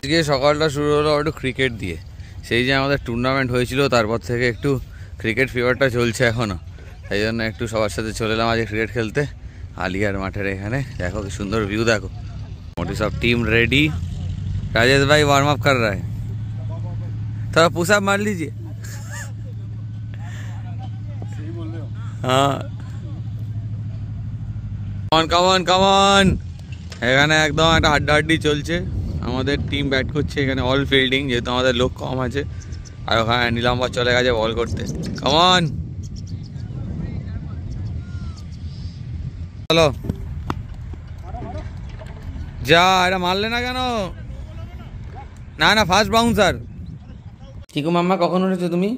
আজকে সকালটা শুরু হলো একটু ক্রিকেট দিয়ে। সেই যে আমাদের টুর্নামেন্ট হয়েছিল তারপর থেকে একটু ক্রিকেট ফিভারটা চলছে এখনও, তাই জন্য একটু সবার সাথে চলে এলাম আজকে ক্রিকেট খেলতে আলিয়ার মাঠের এখানে। দেখো কি সুন্দর ভিউ, দেখো मोटी सब टीम रेडी। राजेश भाई वार्म अप कर रहा है, थोड़ा पुशअप मार लीजिए। हाँ कमन कमन, এখানে একদম একটা হাড্ডাহাড্ডি চলছে। আমাদের টিম ব্যাট করছে এখানে, অল ফিল্ডিং, যেহেতু আমাদের লোক কম আছে। আর ওখানে নীলাম্বর চলে গেছে বল করতে। কমন চলো যা, এটা মারলে না কেন? না না ফার্স্ট বাউন্সার। চিকু মাম্মা কখন উঠেছো তুমি?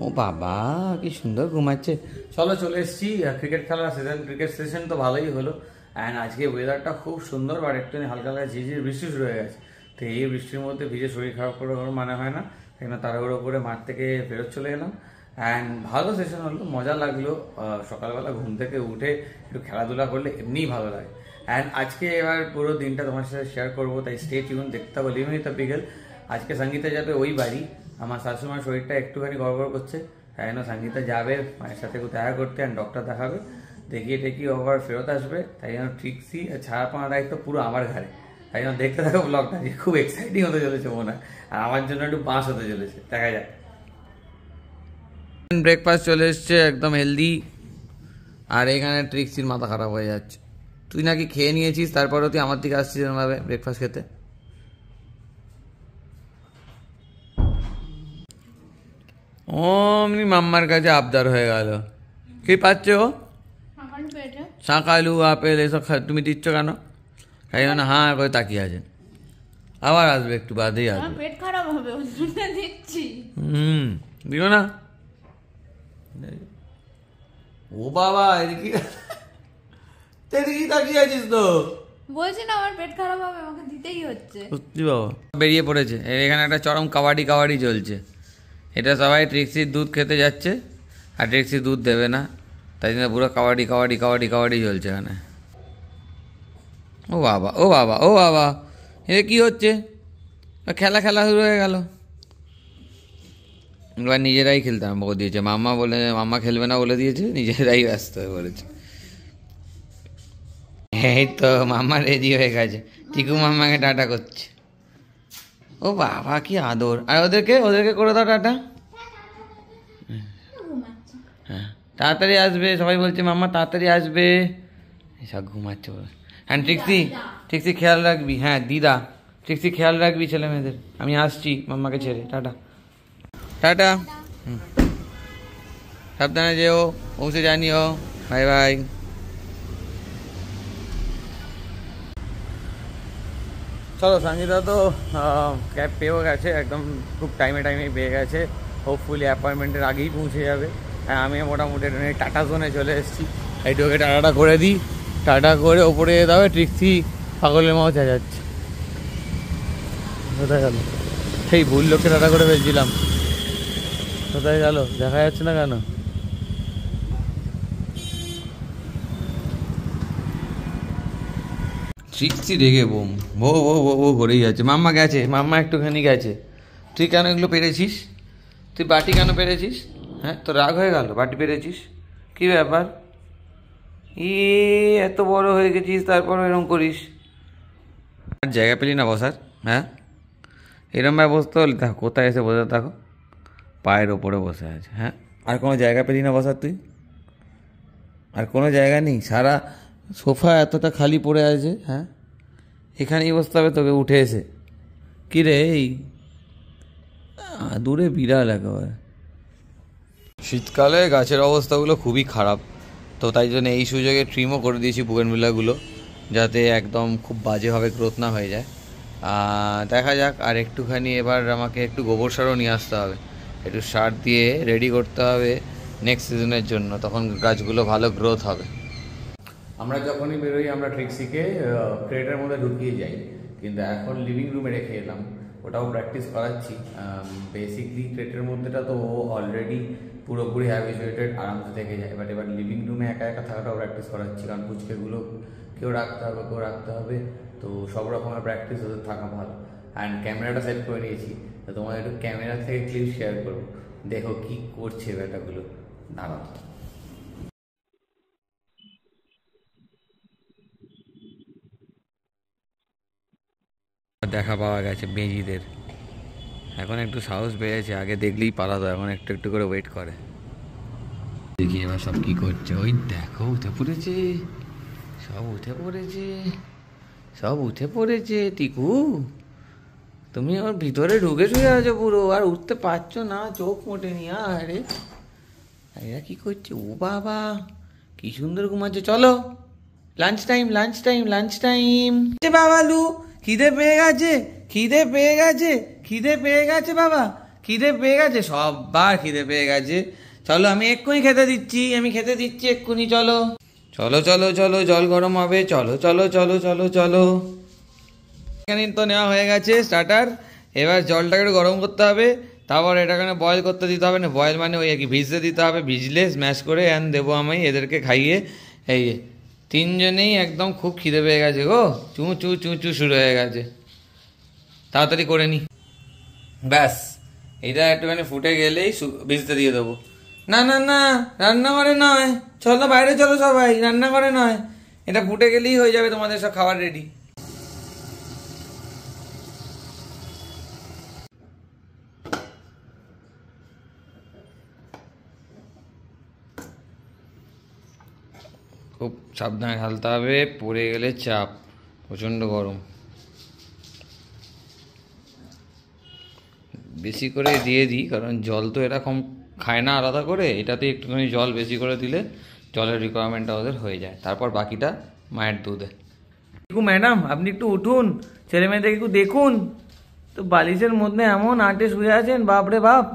ও বাবা কি সুন্দর ঘুমাচ্ছে। চলো চলে এসেছি ক্রিকেট খেলার সিজন। ক্রিকেট সেশন তো ভালোই হলো, অ্যান্ড আজকে ওয়েদারটা খুব সুন্দর, বাট একটুখানি হালকা হালকা ঝিঝির বৃষ্টি শুরু হয়ে গেছে। তো এই বৃষ্টির মধ্যে ভিজে শরীর খারাপ করে মানে হয় না, সেখানে তাড়াহুড়ো করে মাঠ থেকে ফেরত চলে গেলাম। অ্যান্ড ভালো সেশন হলো, মজা লাগলো। সকালবেলা ঘুম থেকে উঠে একটু খেলাধুলা করলে এমনিই ভালো লাগে। অ্যান্ড আজকে এবার পুরো দিনটা তোমার সাথে শেয়ার করবো, তাই স্টে টিউন, দেখতে হবে লিভ ইন দ্য বিকেল। আজকে সঙ্গীতা যাবে ওই বাড়ি, আমার শাশুড়িমার শরীরটা একটুখানি গড়বড় করছে, তাই জন্য সঙ্গীতা যাবে মায়ের সাথে দেখা করতে, অ্যান্ড ডক্টর দেখাবে, দেখিয়ে টেকিয়ে ওভার ফেরত আসবে। তাই জন্য ট্রিক্সি ছাড়া পাওয়ার দায়িত্ব পুরো আমার ঘাড়ে। তাই জন্য দেখতে থাকো ব্লগটা, খুব এক্সাইটিং হতে চলেছে মনে হয়, আর আমার জন্য একটু বাস হতে চলেছে, দেখা যাক। ব্রেকফাস্ট চলে এসছে একদম হেলদি, আর এখানে ট্রিক্সির মাথা খারাপ হয়ে যাচ্ছে। তুই নাকি খেয়ে নিয়েছিস, তারপরেও তুই আমার দিকে আসছিস এরকমভাবে ব্রেকফাস্ট খেতে। অমনি মাম্মার কাছে আবদার হয়ে গেল। কি পাচ্ছ? শাঁক আলু আপেল এসব তুমি দিচ্ছ কেন? তাই জন্য হ্যাঁ করে তাকিয়ে আছে। আবার আসবে একটু বাদেই আসবে। পেট খারাপ হবে দিচ্ছি। দিও না। ও বাবা এদিকে এদিকে তাকিয়ে আছিস তো। বলছি না আমার পেট খারাপ হবে, আমাকে দিতেই হচ্ছে। সত্যি বাবা বেরিয়ে পড়েছে। এখানে একটা চরম কাবাডি কাবাডি চলছে। এটা সবাই ট্রিক্সির দুধ খেতে যাচ্ছে, আর ট্রিক্সি দুধ দেবে না, তাই জন্য পুরো কাবাডি কাবাডি কাবাডি কাবাডি চলছে এখানে। ও বাবা ও বাবা ও বাবা, এ কি হচ্ছে? খেলা খেলা শুরু হয়ে গেল। এবার নিজেরাই খেলতে আরম্ভ করে দিয়েছে। মাম্মা বলে, মাম্মা খেলবে না বলে দিয়েছে, নিজেরাই ব্যস্ত হয়ে পড়েছে। এই তো মাম্মা রেডি হয়ে গেছে, চিকু মাম্মাকে টাটা করছে। ও বাবা কি আদর। আর ওদেরকে ওদেরকে করে দাও টাটা। হ্যাঁ তাড়াতাড়ি আসবে, সবাই বলছে মাম্মা তাড়াতাড়ি আসবে, সব ঘুমাচ্ছে। হ্যাঁ ট্রিক্সি, ট্রিক্সি খেয়াল রাখবি। হ্যাঁ দিদা, ট্রিক্সি খেয়াল রাখবি ছেলে মেয়েদের। আমি আসছি মাম্মাকে ছেড়ে। টাটা টাটা, সাবধানে যেও, পৌঁছে জানিও। Bye bye. চলো সঙ্গীতা তো ক্যাব পেয়েও গেছে, একদম খুব টাইমে পেয়ে গেছে। হোপফুলি অ্যাপয়েন্টমেন্টের আগেই পৌঁছে যাবে। হ্যাঁ আমি মোটামুটি টাটা জোনে চলে এসেছি। একটু ওকে টাটাটা করে দিই, টাটা করে ওপরে যেতে হবে। ট্রিক্সি পাগলের মাও যাচ্ছে। কোথায় গেল? সেই ভুল লোককে টাটা করে ফেলছিলাম, কোথায় গেল দেখা যাচ্ছে না কেন? ট্রিক্সি রেগে বোম বো বো বো বো করেই যাচ্ছে। মাম্মা গেছে, মাম্মা একটুখানি গেছে। তুই কেন এগুলো পেরেছিস? তুই বাটি কেন পেরেছিস? হ্যাঁ তোর রাগ হয়ে গেল বাটি পেরেছিস? কী ব্যাপার? এত বড় হয়ে গেছিস তারপর এরকম করিস? আর জায়গা পেলি না বসার? হ্যাঁ এরম ভাবে বসতে হলে দেখো কোথায় এসে বসে, দেখো পায়ের ওপরে বসে আছে। হ্যাঁ আর কোনো জায়গা পেলি না বসার তুই? আর কোনো জায়গা নেই, সারা সোফা এতটা খালি পড়ে আছে। হ্যাঁ এখানেই বসতে হবে তোকে উঠে এসে। কী রে এই দূরে বিড়াল একেবারে। শীতকালে গাছের অবস্থাগুলো খুবই খারাপ, তো তাই জন্য এই সুযোগে ট্রিমও করে দিয়েছি বুগেনভিলাগুলো, যাতে একদম খুব বাজেভাবে গ্রোথ না হয়ে যায়। দেখা যাক। আর একটুখানি এবার আমাকে একটু গোবর সারও নিয়ে আসতে হবে, একটু সার দিয়ে রেডি করতে হবে নেক্সট সিজনের জন্য, তখন গাছগুলো ভালো গ্রোথ হবে। আমরা যখনই বেরোই আমরা ট্রিক্সিকে ক্রেটের মধ্যে ঢুকিয়ে যাই, কিন্তু এখন লিভিং রুমে রেখে এলাম, ওটাও প্র্যাকটিস করাচ্ছি। বেসিকলি ক্রেটের মধ্যেটা তো ও অলরেডি পুরোপুরি হ্যাবিচুয়েটেড, আরামসে থেকে যায়। বাট এবার লিভিং রুমে একা একা থাকাটাও প্র্যাকটিস করাচ্ছি, কারণ পুচকেগুলো কেউ রাখতে হবে। তো তো সব রকমের প্র্যাকটিস ওদের থাকা ভালো। অ্যান্ড ক্যামেরাটা সেট করে নিয়েছি, তো তোমার একটু ক্যামেরা থেকে ক্লিপ শেয়ার করবো, দেখো কি করছে ব্যাটাগুলো। দাঁড়াও, দেখা পাওয়া গেছে বেজিদের। এখন একটু সাহস বেড়েছে, আগে দেখলেই পালাতো, এখন একটু একটু করে ওয়েট করে। দেখি এবার সব কি করছে। ওই দেখো উঠে পড়েছে, সব উঠে পড়েছে, সব উঠে পড়েছে। টিকু তুমি ওর ভিতরে ঢুকে শুয়ে আছো পুরো, আর উঠতে পারছো না, চোখ মোটেনি। আরে এরা কি করছে? ও বাবা কি সুন্দর ঘুমাচ্ছে। চলো lunch time, lunch time, lunch time. Babalu খিদে পেয়ে গেছে, খিদে পেয়ে গেছে, খিদে পেয়ে গেছে বাবা, খিদে পেয়ে গেছে, সবার খিদে পেয়ে গেছে। চলো আমি এক্ষুনি খেতে দিচ্ছি, আমি খেতে দিচ্ছি এক্ষুনি। চলো চলো চলো চলো, জল গরম হবে, চলো চলো চলো চলো চলো। এখানে তো নেওয়া হয়ে গেছে স্টার্টার। এবার জলটাকে একটু গরম করতে হবে, তারপর এটাখানে বয়েল করতে দিতে হবে। না বয়েল মানে ওই আর কি, ভিজতে দিতে হবে, ভিজলে স্ম্যাশ করে অ্যান্ড দেবো আমি এদেরকে খাইয়ে। এই তিনজনেই একদম খুব খিদে পেয়ে গেছে গো, চু চু চু চু শুরু হয়ে গেছে। তাড়াতাড়ি করে নি, ব্যাস এটা একটুখানি ফুটে গেলেই ভিজতে দিয়ে দেবো। না না না, রান্নাঘরে নয়, চলো বাইরে চলো সবাই, রান্নাঘরে নয়, এটা ফুটে গেলেই হয়ে যাবে তোমাদের সব খাবার রেডি। খুব সাবধানে ঢালতে হবে, পড়ে গেলে চাপ, প্রচণ্ড গরম। বেশি করে দিয়ে দিই, কারণ জল তো এরকম খায় না আলাদা করে, এটাতে একটুখানি জল বেশি করে দিলে জলের রিকোয়ারমেন্টটা ওদের হয়ে যায়, তারপর বাকিটা মায়ের দুধে। টিকু ম্যাডাম আপনি একটু উঠুন, ছেলে মেয়েদের একটু দেখুন তো, বালিশের মধ্যে এমন আটে শুয়ে আছেন, বাপরে বাপ।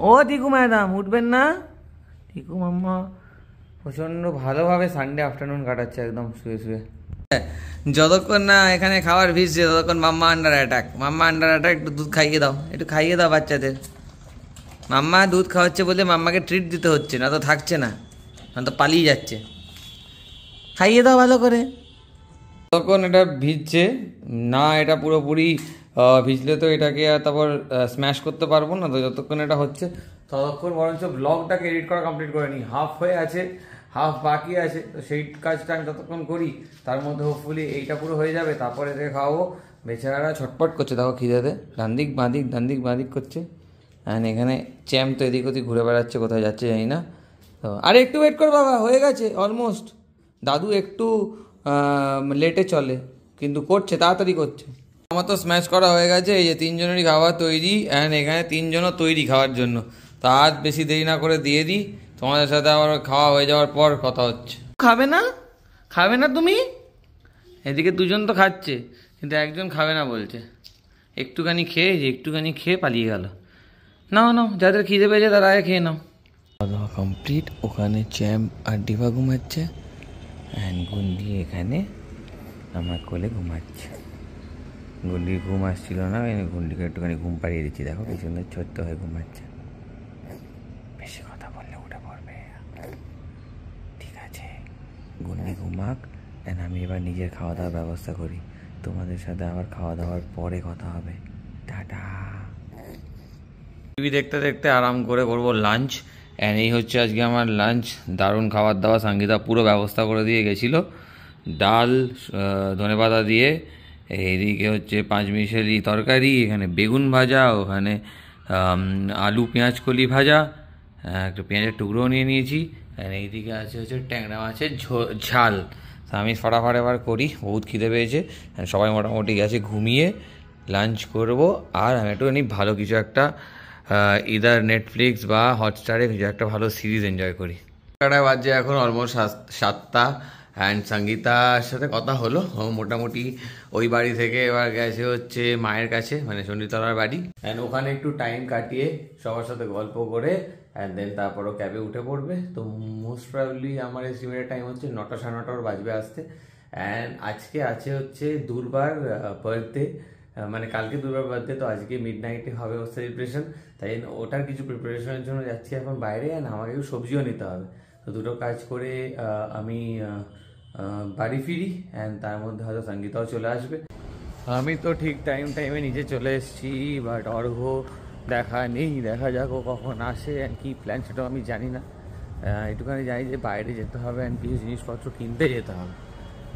ও টিকু ম্যাডাম উঠবেন না? টিকু মাম্মা প্রচণ্ড ভালোভাবে সানডে আফটারনুন কাটাচ্ছে একদম শুয়ে শুয়ে। যতক্ষণ না এখানে খাবার ভিজছে ততক্ষণ মাম্মা আন্ডার অ্যাটাক, মাম্মা আন্ডার অ্যাটাক। একটু দুধ খাইয়ে দাও, একটু খাইয়ে দাও বাচ্চাদের। মাম্মা দুধ খাওয়াচ্ছে বলে মাম্মাকে ট্রিট দিতে হচ্ছে, না তো থাকছে না, না তো পালিয়ে যাচ্ছে। খাইয়ে দাও ভালো করে। ততক্ষণ এটা ভিজছে না, এটা পুরোপুরি ভিজলে তো এটাকে আর তারপর স্ম্যাশ করতে পারবো না, তো যতক্ষণ এটা হচ্ছে ততক্ষণ বরঞ্চ ব্লগটাকে এডিট করা কমপ্লিট করে নিই। হাফ হয়ে আছে, হাফ বাকি আছে, তো সেই কাজটা আমি ততক্ষণ করি, তার মধ্যে হোপফুলি এইটা পুরো হয়ে যাবে, তারপরে এদের খাওয়াবো। বেচারারা ছটপট করছে দেখো খিদেতে, ডান্দিক বাঁদিক ডান্দিক বাঁদিক করছে। অ্যান্ড এখানে চ্যাম্প তো এদিক ওদিক ঘুরে বেড়াচ্ছে, কোথায় যাচ্ছে জানি না। তো আরে একটু ওয়েট কর বাবা, হয়ে গেছে অলমোস্ট। দাদু একটু লেটে চলে কিন্তু করছে, তাড়াতাড়ি করছে। আমার তো স্ম্যাশ করা হয়ে গেছে, এই যে তিনজনেরই খাবার তৈরি, অ্যান্ড এখানে তিনজনও তৈরি খাওয়ার জন্য। তা আর বেশি দেরি না করে দিয়ে দিই, তোমাদের সাথে আবার খাওয়া হয়ে যাওয়ার পর কথা হচ্ছে। খাবে না? খাবে না তুমি? এদিকে দুজন তো খাচ্ছে, কিন্তু একজন খাবে না বলছে। একটুখানি খেয়ে পালিয়ে গেল। নাও নাও, যাদের খিদে পেয়েছে তারা আগে খেয়ে নাও। খাওয়া দাওয়া কমপ্লিট, ওখানে চ্যাম্প আর ডিভা ঘুমাচ্ছে, অ্যান্ড গুন্ডি এখানে আমার কোলে ঘুমাচ্ছে। গুন্ডির ঘুম আসছিল না, গুন্ডিকে একটুখানি ঘুম পাড়িয়ে দিচ্ছি, দেখো পিছনে ছোট্ট হয়ে ঘুমাচ্ছে। বেশি কথা বললে উঠে পড়বে, ঠিক আছে? গুন্ডি ঘুমাক, অ্যান্ড আমি এবার নিজের খাওয়া দাওয়ার ব্যবস্থা করি। তোমাদের সাথে আবার খাওয়া দাওয়ার পরে কথা হবে। টাটা। টিভি দেখতে দেখতে আরাম করে করবো লাঞ্চ, অ্যান্ড এই হচ্ছে আজকে আমার লাঞ্চ। দারুণ খাবার দাবার, সঙ্গীতা পুরো ব্যবস্থা করে দিয়ে গেছিলো। ডাল ধনেপাতা দিয়ে, এইদিকে হচ্ছে পাঁচমিশালি তরকারি, এখানে বেগুন ভাজা, ওখানে আলু পেঁয়াজ কলি ভাজা, একটু পেঁয়াজের টুকরোও নিয়ে নিয়েছি, আর এইদিকে আছে হচ্ছে ট্যাংরা মাছের ঝাল। আমি ফটাফট এবার করি, বহুত খিদে পেয়েছে, সবাই মোটামুটি গেছে ঘুমিয়ে। লাঞ্চ করব, আর আমি একটুখানি ভালো কিছু একটা ইদার নেটফ্লিক্স বা হটস্টারে কিছু একটা ভালো সিরিজ এনজয় করি। বাজে এখন অলমোস্ট 7টা, অ্যান্ড সঙ্গীতার সাথে কথা হলো, মোটামুটি ওই বাড়ি থেকে এবার গেছে হচ্ছে মায়ের কাছে, মানে সন্ধিতলার বাড়ি, অ্যান্ড ওখানে একটু টাইম কাটিয়ে সবার সাথে গল্প করে, অ্যান্ড দেন তারপরও ক্যাবে উঠে পড়বে। তো মোস্ট প্রবাবলি আমার এস্টিমেটেড টাইম হচ্ছে 9টা 9:30 বাজবে আসতে। অ্যান্ড আজকে আছে হচ্ছে দুর্বার বার্থডে, মানে কালকে দুর্বার বার্থডে, তো আজকে মিড নাইটে হবে ওর সেলিব্রেশন, তাই ওটার কিছু প্রিপারেশনের জন্য যাচ্ছি এখন বাইরে, অ্যান্ড আমাকে একটু সবজিও নিতে হবে। তো দুটো কাজ করে আমি বাড়ি ফিরি, অ্যান্ড তার মধ্যে হয়তো সঙ্গীতাও চলে আসবে। আমি তো ঠিক টাইমে নিচে চলে এসেছি, বাট অর্ঘ দেখা নেই। দেখা যাক ও কখন আসে অ্যান্ড কী প্ল্যান সেটাও আমি জানি না। একটুখানি জানি যে বাইরে যেতে হবে অ্যান্ড কিছু জিনিসপত্র কিনতে যেতে হবে।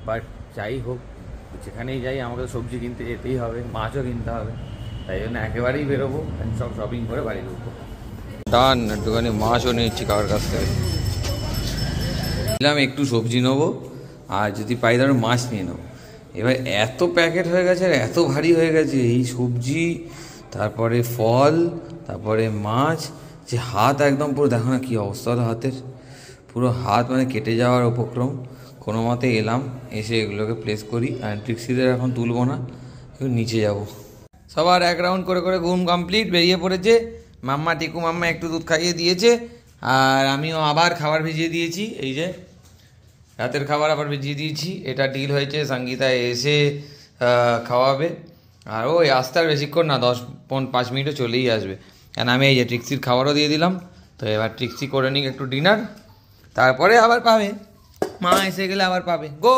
বাট যাই হোক, যেখানেই যাই আমাকে তো সবজি কিনতে যেতেই হবে, মাছও কিনতে হবে, তাই জন্য একেবারেই বেরোবো অ্যান্ড সব শপিং করে বাড়ি ঢুকবো। ডান, একটুখানি মাছও নিচ্ছি কারোর কাছ থেকে। একটু সবজি নেবো, আর যদি পাই তাহলে মাছ নিয়ে নেবো। এবার এত প্যাকেট হয়ে গেছে আর এত ভারী হয়ে গেছে এই সবজি, তারপরে ফল, তারপরে মাছ, যে হাত একদম পুরো দেখো না কী অবস্থা হলো হাতের, পুরো হাত মানে কেটে যাওয়ার উপক্রম। কোনো মতে এলাম, এসে এগুলোকে প্লেস করি, আর ট্রিক্সিদের এখন তুলবো না, একটু নিচে যাব। সবার এক রাউন্ড করে করে ঘুম কমপ্লিট, বেরিয়ে পড়েছে। মাম্মা টিকু মাম্মা একটু দুধ খাইয়ে দিয়েছে, আর আমিও আবার খাবার ভিজিয়ে দিয়েছি। এই যে রাতের খাবার আবার ভিজিয়ে দিয়েছি। এটা ডিল হয়েছে, সঙ্গীতা এসে খাওয়াবে। আর ওই আসতে আর বেশিক্ষণ না, 10-5 মিনিটও চলেই আসবে। কেন আমি এই যে ট্রিক্সির খাবারও দিয়ে দিলাম। তো এবার ট্রিক্সি করে নিক একটু ডিনার, তারপরে আবার পাবে, মা এসে গেলে আবার পাবে। গো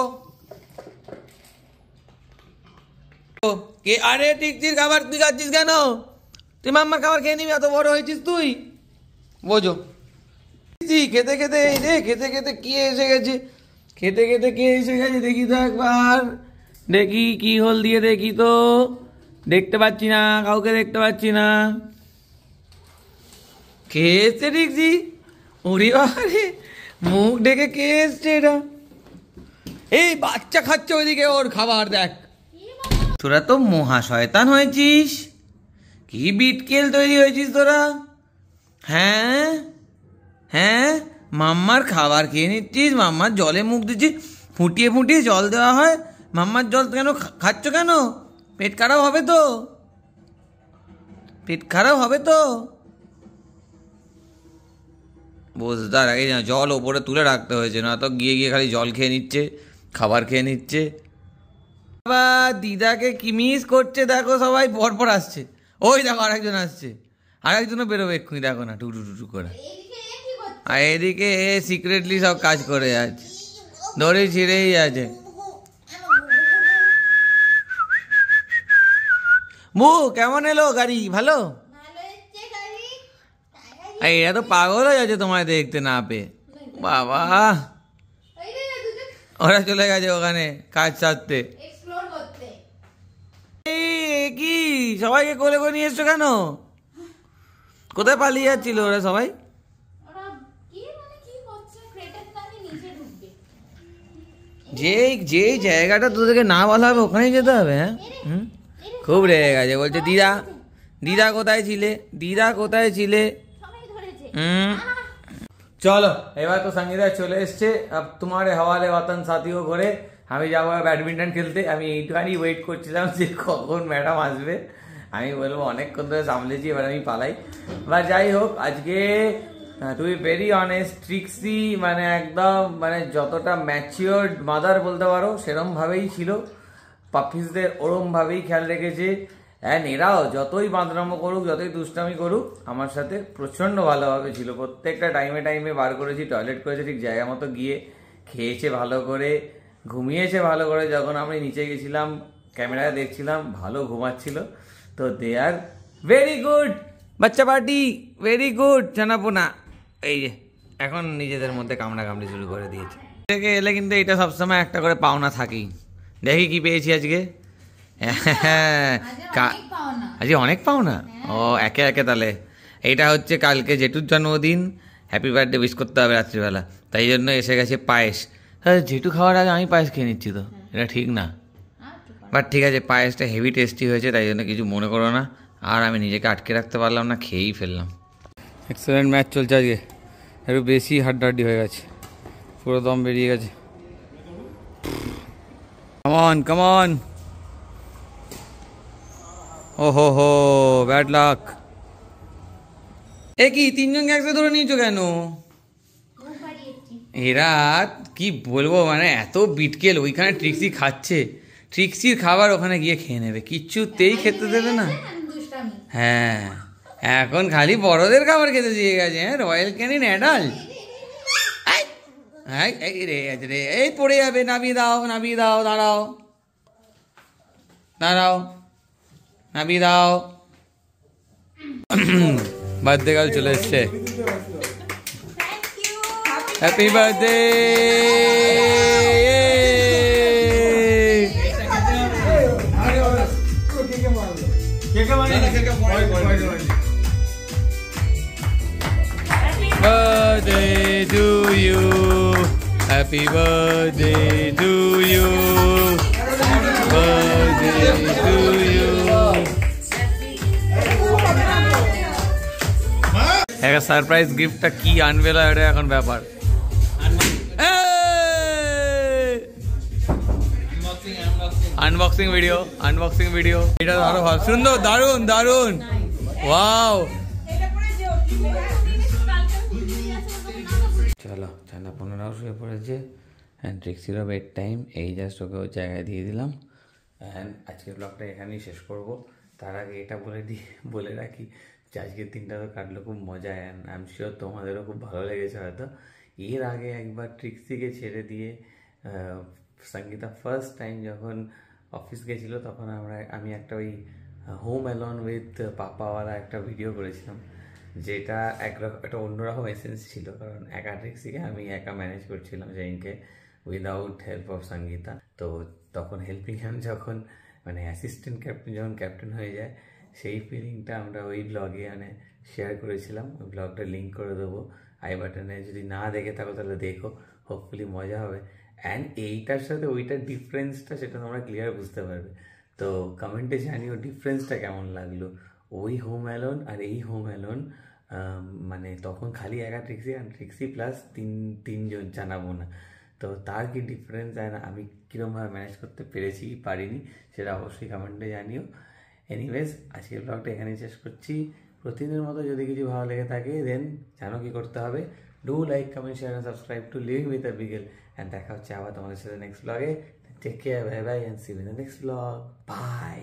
কে? আরে ট্রিক্সির খাবার তুই খাচ্ছিস কেন? তুই মাম্মার খাবার খেয়ে নিবি, এত বড় হয়েছিস তুই, বোঝো। খেতে খেতে এই রে, খেতে খেতে কি এসে গেছে, খেতে খেতে কে এসে গেছে দেখি তো একবার, দেখি কি হল দিয়ে দেখি তো, দেখতে পাচ্ছি না, কাউকে দেখতে পাচ্ছি না। কে এসছে ট্রিক্সি? ওরে বাবারে, মুখ ডেকে কে এসছে এটা? এই বাচ্চা খাচ্ছে ওইদিকে ওর খাবার, দেখ। তোরা তো মহা শয়তান হয়েছিস, কি বিটকেল তৈরি হয়েছিস তোরা। হ্যাঁ হ্যাঁ, মাম্মার খাবার খেয়ে নিচ্ছিস, মাম্মার জলে মুখ দিচ্ছিস, ফুটিয়ে ফুটিয়ে জল দেওয়া হয়, মাম্মার জল কেন খাচ্ছ কেন? পেট খারাপ হবে তো, পেট খারাপ হবে তো। বোঝদার আগে জল ওপরে তুলে রাখতে হয়েছে, না তো গিয়ে গিয়ে খালি জল খেয়ে নিচ্ছে, খাবার খেয়ে নিচ্ছে। বাবা দিদাকে কি মিস করছে দেখো, সবাই পরপর আসছে। ওই দেখো আরেকজন আসছে, আরেকজনও বেরোবে এক্ষুনি, দেখো না টুটু টুটু করে। আর এদিকে সিক্রেটলি সব কাজ করে আছে, দড়ি ছিঁড়েই আছে। মু কেমন এলো গাড়ি? ভালো? এরা তো পাগল হয়ে যাচ্ছে তোমায় দেখতে না পেয়ে। বাবা ওরা চলে গেছে ওখানে কাজ সারতে। কি সবাইকে কোলে করে নিয়ে এসছো কেন? কোথায় পালিয়ে যাচ্ছিল ওরা সবাই? যে জায়গাটা তোদেরকে না বলা হবে ওখানেই যেতে হবে। হ্যাঁ খুব রেগে গেছে, বলছে দিদা, দিদা কোথায় ছিলে, দিদা কোথায় ছিলে। চলো এবার তো সঙ্গীতা চলে এসছে, আব তোমারে হওয়ালে ওয়াতন সাথীও ঘরে। আমি যাবো ব্যাডমিন্টন খেলতে। আমি এইটুখানি ওয়েট করছিলাম যে কখন ম্যাডাম আসবে। আমি বলবো অনেকক্ষণ ধরে সামলেছি, এবার আমি পালাই। বা যাই হোক, আজকে to be very honest, tricksy মানে একদম মানে যতটা ম্যাচিওর্ড মাদার বলতে পারো সেরমভাবেই ছিল, পাপিসদের ওরমভাবেই খেয়াল রেখেছে। অ্যান্ড এরাও যতই বাঁদরামো করুক, যতই দুষ্টামি করুক, আমার সাথে প্রচণ্ড ভালোভাবে ছিল। প্রত্যেকটা টাইমে টাইমে বার করেছি, টয়লেট করেছে ঠিক জায়গা মতো গিয়ে, খেয়েছে ভালো করে, ঘুমিয়েছে ভালো করে। যখন আমি নিচে গেছিলাম ক্যামেরায় দেখছিলাম ভালো ঘুমাচ্ছিল। তো দে আর ভেরি গুড বাচ্চা পার্টি, ভেরি গুড জানাপোনা। এই যে এখন নিজেদের মধ্যে কামড়া কামড়ি শুরু করে দিয়েছে। থেকে এলে কিন্তু এটা সবসময় একটা করে পাওনা থাকেই। দেখি কি পেয়েছি আজকে। আজকে অনেক পাওনা। ও একে একে তাহলে এইটা হচ্ছে কালকে জেঠুর জন্মদিন, হ্যাপি বার্থডে উইশ করতে হবে রাত্রিবেলা, তাই জন্য এসে গেছে পায়েস। হ্যাঁ জেঠু খাওয়ার আগে আমি পায়েস খেয়ে নিচ্ছি, তো এটা ঠিক না। বাট ঠিক আছে, পায়েসটা হেভি টেস্টি হয়েছে, তাই জন্য কিছু মনে করো না। আর আমি নিজেকে আটকে রাখতে পারলাম না, খেয়েই ফেললাম। এক্সেলেন্ট ম্যাচ চলছে আজকে, একটু বেশি হাড্ডাহাড্ডি হয়ে গেছে, পুরো দম বেরিয়ে গেছে। কামন কামন, ও হো ব্যাড লাক। এ কি তিনজনকে একসাথে ধরে নিয়েছো কেন? এরা কি বলবো, মানে এত বিটকেল। ওইখানে ট্রিক্সি খাচ্ছে, ট্রিক্সির খাবার ওখানে গিয়ে খেয়ে নেবে, কিচ্ছুতেই খেতে দেবে না। হ্যাঁ এখন খালি বড়দের খাবার খেতে দিয়ে গেছে। হ্যাঁ রয়্যাল ক্যানিন অ্যাডাল্ট। এই রে আছে রে, এই পড়ে যাবে, নামিয়ে দাও, নামিয়ে দাও, দাঁড়াও দাঁড়াও, নামিয়ে দাও। বার্থডে গার্ল চলে এসছে। Happy birthday. Birthday to you, happy birthday to you, birthday to you. একটা সারপ্রাইজ গিফটটা কি আনবে না এটা এখন ব্যাপার। Unboxing video, unboxing video. এটা আরো ভালো, সুন্দর, দারুন দারুন, ওয়াও। চলো, ঠান্ডা 15 শুয়ে পড়েছে, অ্যান্ড ট্রিক্সিরও বেড টাইম। এই জাস্ট ওকে ওর জায়গায় দিয়ে দিলাম। অ্যান্ড আজকের ব্লগটা এখানেই শেষ করব। তার আগে এটা বলে রাখি যে আজকের দিনটা তো কাটলো খুব মজায়, অ্যান্ড আই এম শিওর তোমাদেরও খুব ভালো লেগেছে হয়তো। এর আগে একবার ট্রিক্সিকে ছেড়ে দিয়ে সঙ্গীতা ফার্স্ট টাইম যখন অফিস গেছিলো, তখন আমি একটা ওই হোম অ্যালোন উইথ পাপাওয়ালা একটা ভিডিও করেছিলাম, যেটা একটা অন্যরকম এসেন্স ছিল, কারণ একা ট্রিক্সিকে আমি একা ম্যানেজ করছিলাম সেদিনকে উইদাউট হেল্প অফ সঙ্গীতা। তো তখন হেল্পিং হ্যান্ড যখন মানে অ্যাসিস্ট্যান্ট ক্যাপ্টেন যখন ক্যাপ্টেন হয়ে যায়, সেই ফিলিংটা আমরা ওই ব্লগে মানে শেয়ার করেছিলাম। ওই ব্লগটা লিঙ্ক করে দেবো আই বাটনে, যদি না দেখে থাকো তাহলে দেখো, হোপফুলি মজা হবে। অ্যান্ড এইটার সাথে ওইটার ডিফারেন্সটা সেটা তোমরা ক্লিয়ার বুঝতে পারবে। তো কমেন্টে জানিও ডিফারেন্সটা কেমন লাগলো, ওই হোম অ্যালোন আর এই হোম অ্যালোন। মানে তখন খালি একা ট্রিক্সি, আর ট্রিক্সি প্লাস তিনজন জানাবো না, তো তার কি ডিফারেন্স আর আমি কীরকমভাবে ম্যানেজ করতে পেরেছি কি পারিনি সেটা অবশ্যই কমেন্টে জানিও। এনিওয়েজ, আজকের ব্লগটা এখানেই শেষ করছি। প্রতিদিনের মতো যদি কিছু ভালো লেগে থাকে দেন জানো কি করতে হবে, do like, comment, share and subscribe to living with a beagle. And দেখা হচ্ছে আবার তোমাদের সাথে নেক্সট ব্লগে। Take care, bye bye, and see you in the next blog. By.